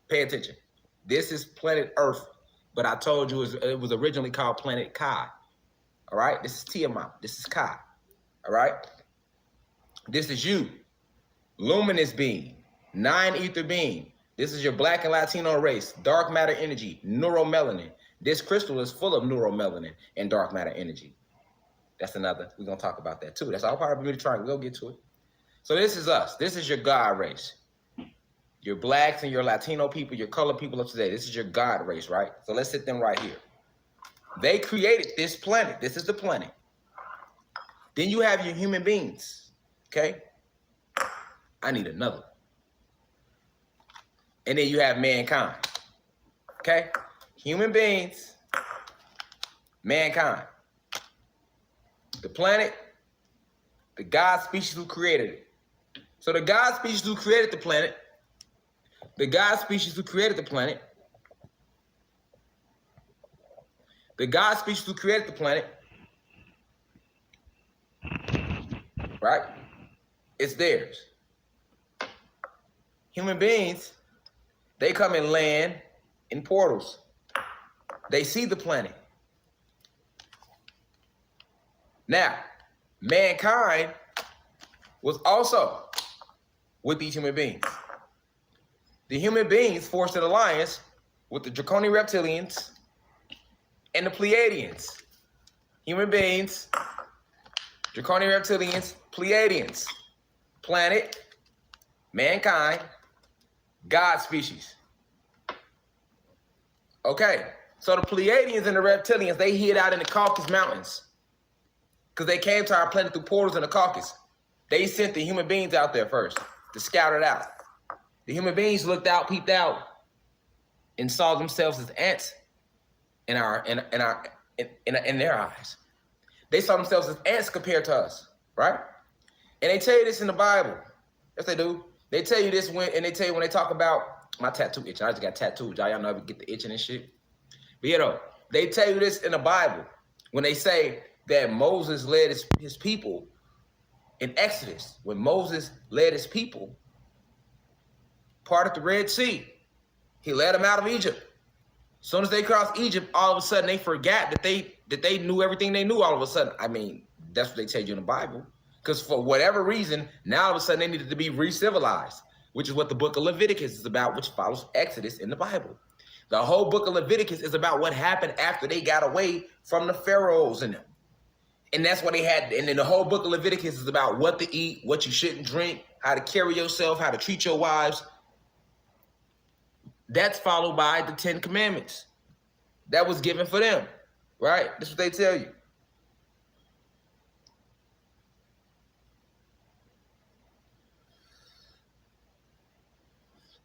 Pay attention. This is planet Earth, but I told you it was originally called planet Kai. All right? This is Tiamat. This is Kai. All right? This is you. Luminous being. 9 ether being. This is your black and Latino race. Dark matter energy. Neuromelanin. This crystal is full of neuromelanin and dark matter energy. That's another. We're going to talk about that too. That's all part of Bermuda Triangle. We'll get to it. So this is us. This is your God race. Your blacks and your Latino people, your colored people of today. This is your God race, right? So let's sit them right here. They created this planet. This is the planet. Then you have your human beings, okay? I need another. And then you have mankind, okay? Human beings, mankind. The planet, the God species who created it. So the God species who created the planet, the God species who created the planet, the God species who created the planet, right? It's theirs. Human beings, they come and land in portals. They see the planet. Now, mankind was also with these human beings. The human beings forced an alliance with the Draconian reptilians and the Pleiadians. Human beings, Draconian reptilians, Pleiadians. Planet, mankind, God species. Okay, so the Pleiadians and the reptilians, they hid out in the Caucasus Mountains because they came to our planet through portals in the Caucasus. They sent the human beings out there first to scout it out. The human beings looked out, peeped out, and saw themselves as ants in their eyes. They saw themselves as ants compared to us, right? And they tell you this in the Bible. Yes, they do. They tell you this when they talk about my tattoo itching. I just got tattooed. Y'all know I get the itching and shit. But you know, they tell you this in the Bible when they say that Moses led his people in Exodus. When Moses led his people, parted the Red Sea, he led them out of Egypt. As soon as they crossed Egypt, all of a sudden they forgot that they knew everything they knew all of a sudden. I mean, that's what they tell you in the Bible. Because for whatever reason, now all of a sudden they needed to be re-civilized, which is what the book of Leviticus is about, which follows Exodus in the Bible. The whole book of Leviticus is about what happened after they got away from the pharaohs and them. And that's what they had. And then the whole book of Leviticus is about what to eat, what you shouldn't drink, how to carry yourself, how to treat your wives. That's followed by the 10 Commandments that was given for them, right? That's what they tell you.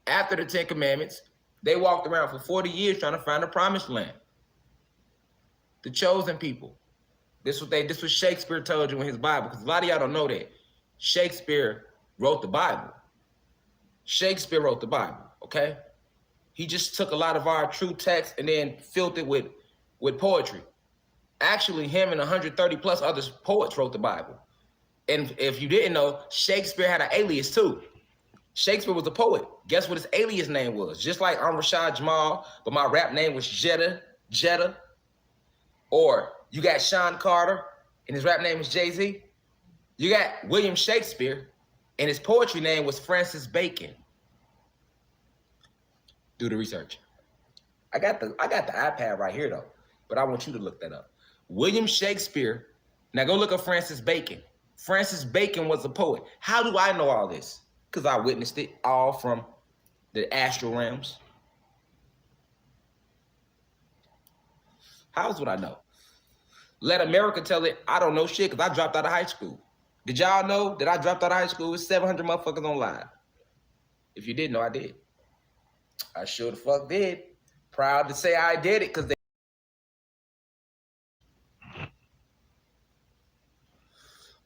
After the 10 Commandments, they walked around for 40 years trying to find the promised land. The chosen people. This what Shakespeare told you in his Bible, because a lot of y'all don't know that. Shakespeare wrote the Bible. Shakespeare wrote the Bible, okay? He just took a lot of our true text and then filled it with poetry. Actually, him and 130 plus other poets wrote the Bible. And if you didn't know, Shakespeare had an alias too. Shakespeare was a poet. Guess what his alias name was? Just like I'm Rashad Jamal, but my rap name was Jetta. Or you got Sean Carter, and his rap name was Jay-Z. You got William Shakespeare, and his poetry name was Francis Bacon. Do the research. I got the iPad right here though, but I want you to look that up. William Shakespeare. Now go look up Francis Bacon. Francis Bacon was a poet. How do I know all this? Because I witnessed it all from the astral realms. How's what I know? Let America tell it, I don't know shit because I dropped out of high school. Did y'all know that I dropped out of high school with 700 motherfuckers on live? If you didn't know, I did. I sure the fuck did. Proud to say I did it because they...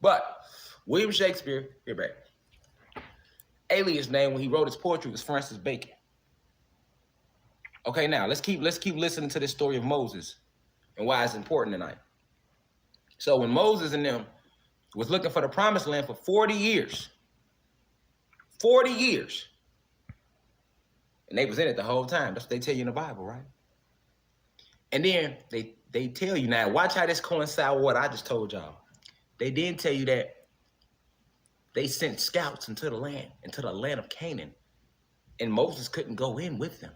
But William Shakespeare, here back. Alias name when he wrote his poetry was Francis Bacon. Okay, now let's keep listening to this story of Moses and why it's important tonight. So when Moses and them was looking for the promised land for 40 years, And they was in it the whole time. That's what they tell you in the Bible, right? And then they tell you now, watch how this coincides with what I just told y'all. They didn't tell you that they sent scouts into the land of Canaan, and Moses couldn't go in with them.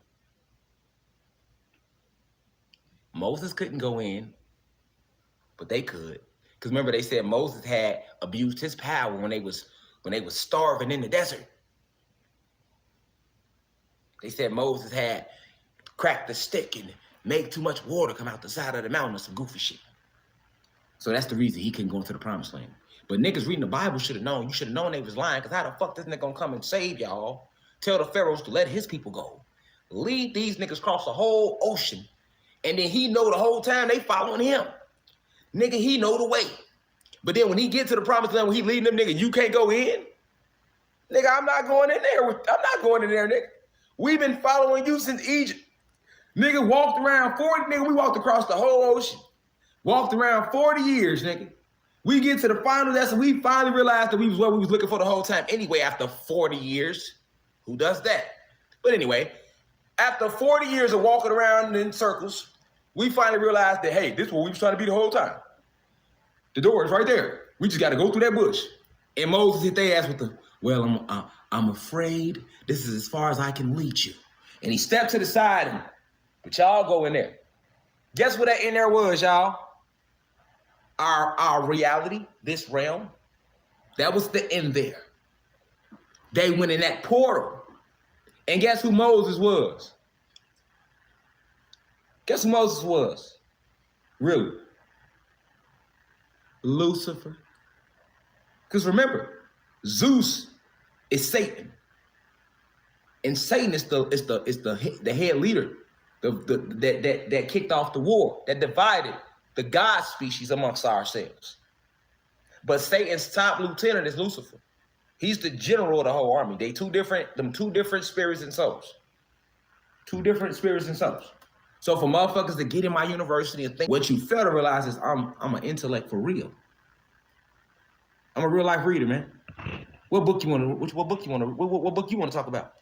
Moses couldn't go in, but they could. Because remember, they said Moses had abused his power when they was starving in the desert. They said Moses had cracked the stick and made too much water come out the side of the mountain or some goofy shit. So that's the reason he couldn't go into the promised land. But niggas reading the Bible should have known. You should have known they was lying, because how the fuck this nigga gonna come and save y'all? Tell the pharaohs to let his people go. Lead these niggas cross the whole ocean, and then he know the whole time they following him. Nigga, he know the way. But then when he get to the promised land, when he leading them, nigga, you can't go in? Nigga, I'm not going in there. I'm not going in there, nigga. We've been following you since Egypt. Nigga walked around 40, nigga, we walked across the whole ocean. Walked around 40 years, nigga. We get to the final lesson. We finally realized that we was what we was looking for the whole time. Anyway, after 40 years, who does that? But anyway, after 40 years of walking around in circles, we finally realized that, hey, this is what we was trying to be the whole time. The door is right there. We just got to go through that bush. And Moses hit their ass with the, well, I'm afraid this is as far as I can lead you. And he stepped to the side, and but y'all go in there. Guess what that in there was, y'all? Our reality, this realm, that was the in there. They went in that portal. And guess who Moses was? Guess who Moses was? Really? Lucifer. Because remember, Zeus is Satan. And Satan is the head leader that kicked off the war, that divided the God species amongst ourselves. But Satan's top lieutenant is Lucifer. He's the general of the whole army. They two different spirits and souls. Two different spirits and souls. So for motherfuckers to get in my university and think, what you fail to realize is I'm an intellect for real. I'm a real life reader, man. What book you want to talk about?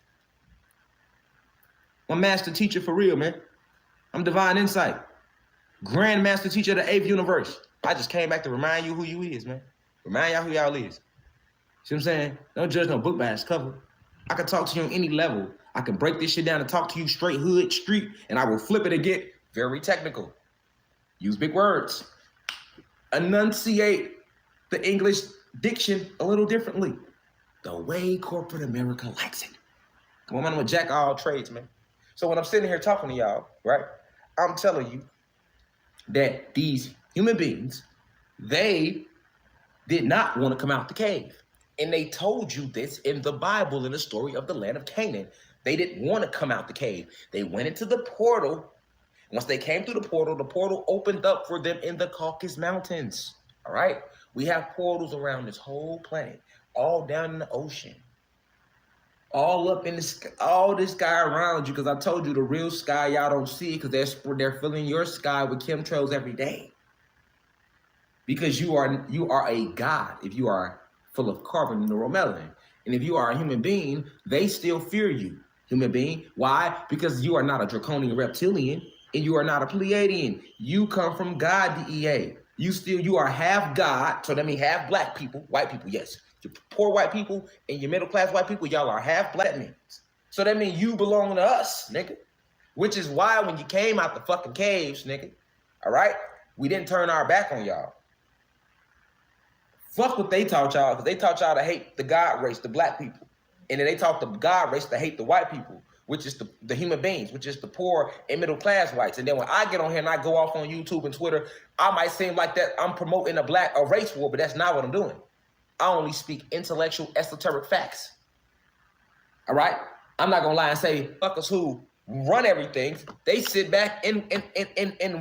I'm a master teacher for real, man. I'm divine insight. Grand master teacher of the 8th universe. I just came back to remind you who you is, man. Remind y'all who y'all is. See what I'm saying? Don't judge no book by its cover. I can talk to you on any level. I can break this shit down and talk to you straight hood, street, and I will flip it and get very technical. Use big words. Enunciate the English diction a little differently. The way corporate America likes it. Come on, man, I'm a jack of all trades, man. So when I'm sitting here talking to y'all, right, I'm telling you that these human beings, they did not want to come out the cave. And they told you this in the Bible, in the story of the land of Canaan. They didn't want to come out the cave. They went into the portal. Once they came through the portal opened up for them in the Caucasus Mountains. All right? We have portals around this whole planet, all down in the ocean, all up in the sky, all this sky around you, because I told you the real sky y'all don't see, because they're filling your sky with chemtrails every day. Because you are a god if you are full of carbon and neuromelanin. And if you are a human being, they still fear you, human being. Why? Because you are not a draconian reptilian and you are not a Pleiadian. You come from God, DEA. You are half God, so that means half black people, white people, yes. Your poor white people and your middle class white people, y'all are half black men. So that means you belong to us, nigga. Which is why when you came out the fucking caves, nigga, all right, we didn't turn our back on y'all. Fuck what they taught y'all, because they taught y'all to hate the God race, the black people. And then they taught the God race to hate the white people, which is the human beings, which is the poor and middle class whites. And then when I get on here and I go off on YouTube and Twitter, I might seem like that I'm promoting a race war, but that's not what I'm doing. I only speak intellectual, esoteric facts. All right? I'm not gonna lie and say fuckers who run everything, they sit back and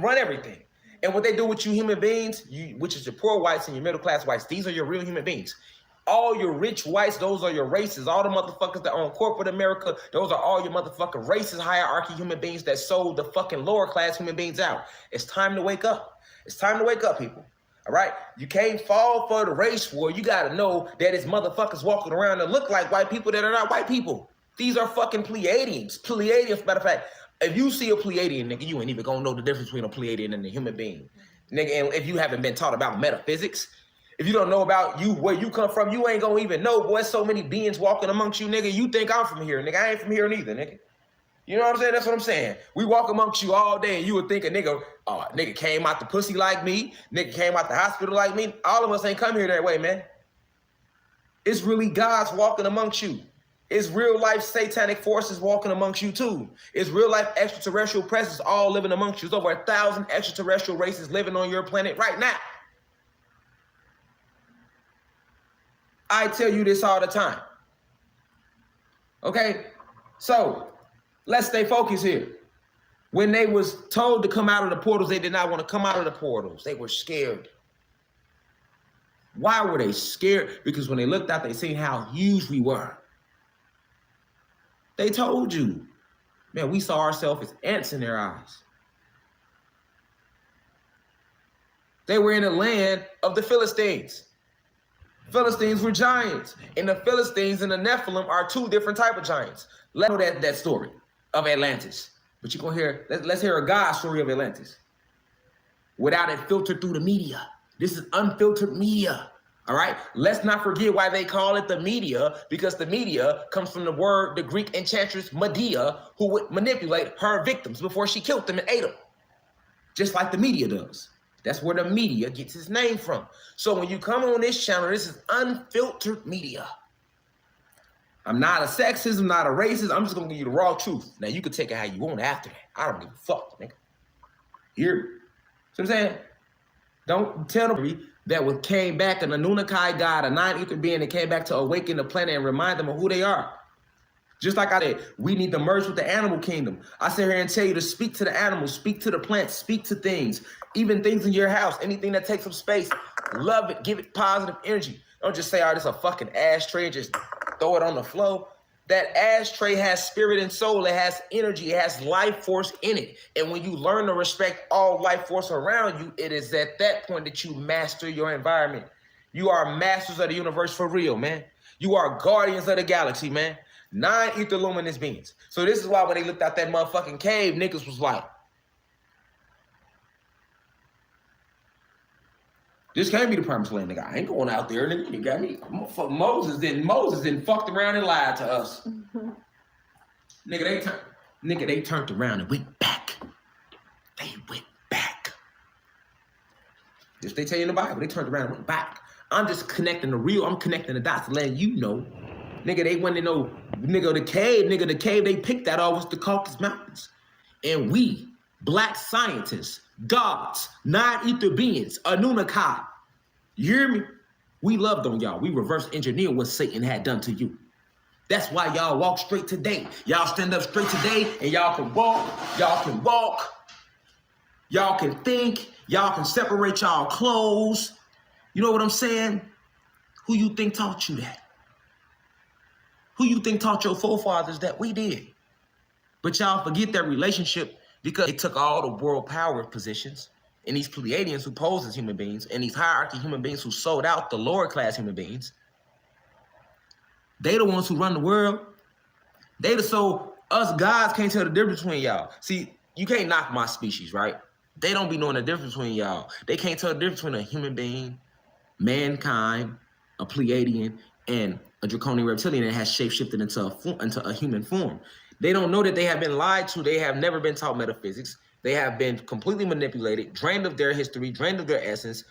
run everything. And what they do with you human beings, which is your poor whites and your middle class whites, these are your real human beings. All your rich whites, those are your races. All the motherfuckers that own corporate America, those are all your motherfucking racist hierarchy human beings that sold the fucking lower class human beings out. It's time to wake up. It's time to wake up, people. All right? You can't fall for the race war. You got to know that it's motherfuckers walking around that look like white people that are not white people. These are fucking Pleiadians. Pleiadians, matter of fact, if you see a Pleiadian, nigga, you ain't even gonna know the difference between a Pleiadian and a human being. Nigga, and if you haven't been taught about metaphysics, if you don't know about you, where you come from, you ain't gonna even know, boy, so many beings walking amongst you, nigga. You think I'm from here, nigga. I ain't from here neither, nigga. You know what I'm saying? That's what I'm saying. We walk amongst you all day and you would think a nigga, oh, nigga came out the pussy like me, nigga came out the hospital like me. All of us ain't come here that way, man. It's really God's walking amongst you. It's real life satanic forces walking amongst you too. It's real life extraterrestrial presence all living amongst you. There's over 1,000 extraterrestrial races living on your planet right now. I tell you this all the time. Okay? So, let's stay focused here. When they was told to come out of the portals, they did not want to come out of the portals. They were scared. Why were they scared? Because when they looked out, they seen how huge we were. They told you. Man, we saw ourselves as ants in their eyes. They were in the land of the Philistines. Philistines were giants. And the Philistines and the Nephilim are two different type of giants. Let's know that story of Atlantis. But you're going to hear, let's hear a God story of Atlantis. Without it filtered through the media. This is unfiltered media. All right. Let's not forget why they call it the media, because the media comes from the Greek enchantress Medea, who would manipulate her victims before she killed them and ate them. Just like the media does. That's where the media gets its name from. So when you come on this channel, this is unfiltered media. I'm not a sexist, I'm not a racist. I'm just going to give you the raw truth. Now, you can take it how you want after that. I don't give a fuck, nigga. Hear me? See what I'm saying? Don't tell me that what came back, an Anunnaki God, a non-ether being that came back to awaken the planet and remind them of who they are. Just like I did, we need to merge with the animal kingdom. I sit here and tell you to speak to the animals, speak to the plants, speak to things, even things in your house, anything that takes up space. Love it, give it positive energy. Don't just say, oh, this is a fucking ashtray and just throw it on the floor. That ashtray has spirit and soul. It has energy. It has life force in it. And when you learn to respect all life force around you, it is at that point that you master your environment. You are masters of the universe for real, man. You are guardians of the galaxy, man. Non-ether luminous beings. So this is why when they looked out that motherfucking cave, niggas was like, this can't be the promised land, nigga. I ain't going out there, nigga. You got me. Moses didn't fucked around and lied to us. Mm-hmm. They turned around and went back. They went back. Just they tell you in the Bible, they turned around and went back. I'm just connecting I'm connecting the dots, letting you know. Nigga, they went to know, the cave they picked that all was the Caucasus Mountains. And we, black scientists, gods, non-ether beings, Anunnaki, you hear me? We loved on y'all. We reverse engineer what Satan had done to you. That's why y'all walk straight today. Y'all stand up straight today and y'all can walk. Y'all can walk. Y'all can think. Y'all can separate y'all clothes. You know what I'm saying? Who you think taught you that? Who you think taught your forefathers that? We did. But y'all forget that relationship because they took all the world power positions and these Pleiadians who pose as human beings and these hierarchy human beings who sold out the lower class human beings. They the ones who run the world. So us gods can't tell the difference between y'all. See, you can't knock my species, right? They don't be knowing the difference between y'all. They can't tell the difference between a human being, mankind, a Pleiadian, and a draconian reptilian that has shapeshifted into a human form. They don't know that they have been lied to. They have never been taught metaphysics. They have been completely manipulated, drained of their history, drained of their essence.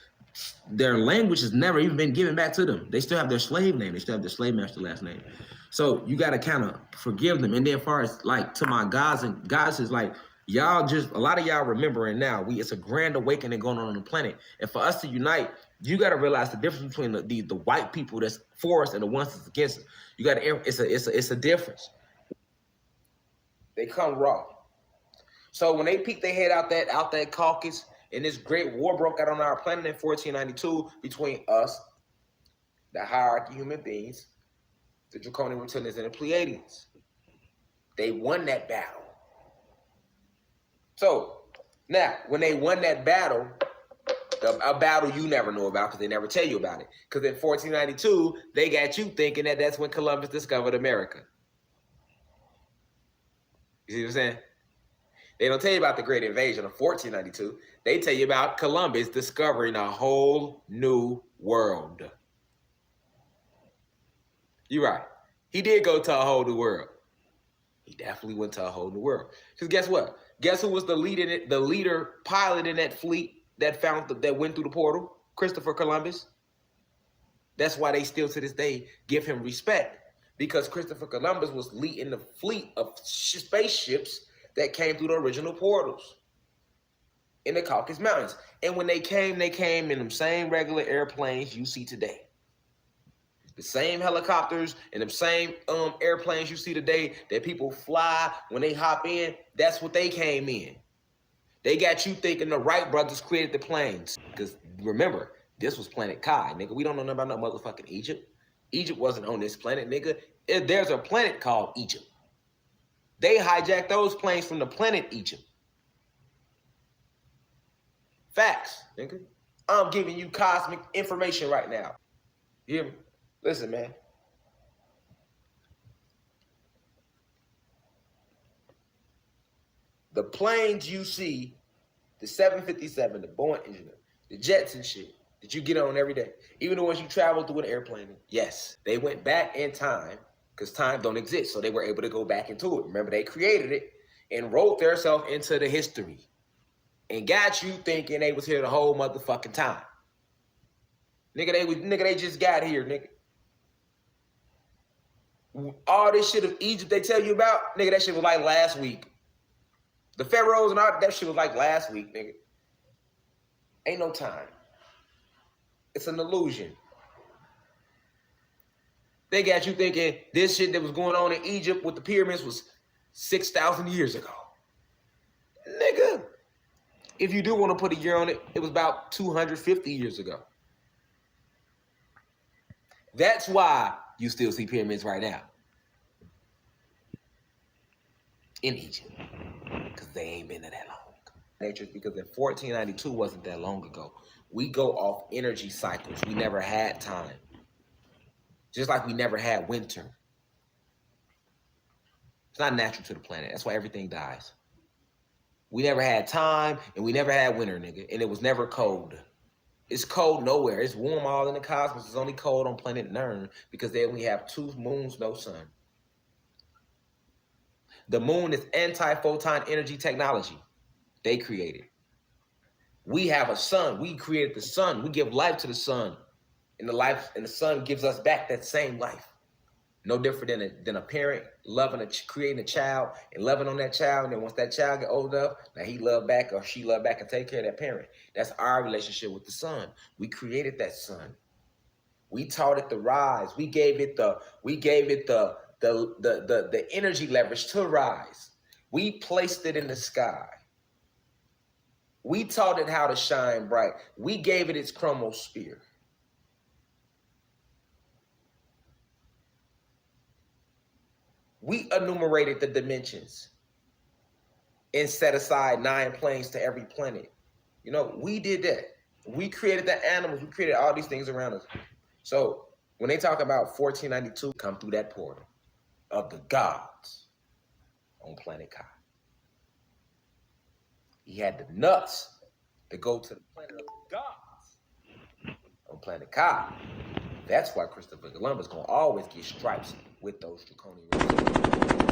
Their language has never even been given back to them. They still have their slave name. They still have their slave master last name. So you got to kind of forgive them. And then as far as like to my gods and goddesses, like y'all just, a lot of y'all remembering now, it's a grand awakening going on the planet. And for us to unite, you got to realize the difference between the white people that's for us and the ones that's against us. You got to, it's a difference. They come raw. So when they peeked their head out that Caucasus, and this great war broke out on our planet in 1492 between us, the hierarchy human beings, the draconian reptilians, and the Pleiadians. They won that battle. So now, when they won that battle, a battle you never know about because they never tell you about it. Because in 1492, they got you thinking that that's when Columbus discovered America. You see what I'm saying? They don't tell you about the Great Invasion of 1492. They tell you about Columbus discovering a whole new world. You're right. He did go to a whole new world. He definitely went to a whole new world. Because guess what? Guess who was the leader pilot in that fleet that went through the portal? Christopher Columbus. That's why they still to this day give him respect. Because Christopher Columbus was leading the fleet of spaceships that came through the original portals in the Caucasus Mountains. And when they came in them same regular airplanes you see today. The same helicopters and the same airplanes you see today that people fly when they hop in, that's what they came in. They got you thinking the Wright brothers created the planes. Because remember, this was Planet Kai, nigga. We don't know nothing about no motherfucking Egypt. Egypt wasn't on this planet, nigga. There's a planet called Egypt. They hijacked those planes from the planet Egypt. Facts, nigga. I'm giving you cosmic information right now. You hear me? Listen, man. The planes you see, the 757, the Boeing engine, the jets and shit that you get on every day, even the ones you travel through an airplane, yes, they went back in time because time don't exist. So they were able to go back into it. Remember, they created it and wrote themselves into the history and got you thinking they was here the whole motherfucking time. Nigga, they just got here, nigga. All this shit of Egypt they tell you about, nigga, that shit was like last week. The pharaohs and all that shit was like last week, nigga. Ain't no time. It's an illusion. They got you thinking this shit that was going on in Egypt with the pyramids was 6,000 years ago. Nigga, if you do want to put a year on it, it was about 250 years ago. That's why you still see pyramids right now in Egypt, because they ain't been there that long. Nature, because in 1492 wasn't that long ago. We go off energy cycles. We never had time. Just like we never had winter. It's not natural to the planet. That's why everything dies. We never had time, and we never had winter, nigga. And it was never cold. It's cold nowhere. It's warm all in the cosmos. It's only cold on planet Nern because then we have 2 moons, no sun. The moon is anti-photon energy technology. They created. We have a sun. We created the sun. We give life to the sun. And the sun gives us back that same life. No different than a parent creating a child and loving on that child. And then once that child get old enough, now he love back or she love back and take care of that parent. That's our relationship with the sun. We created that sun. We taught it to rise. We gave it the energy leverage to rise. We placed it in the sky. We taught it how to shine bright. We gave it its chromosphere. We enumerated the dimensions and set aside 9 planes to every planet. You know, we did that. We created the animals. We created all these things around us. So when they talk about 1492, come through that portal of the gods on planet Kai. He had the nuts to go to the planet of the gods on planet Kai. That's why Christopher Columbus gonna always get stripes with those draconian rays.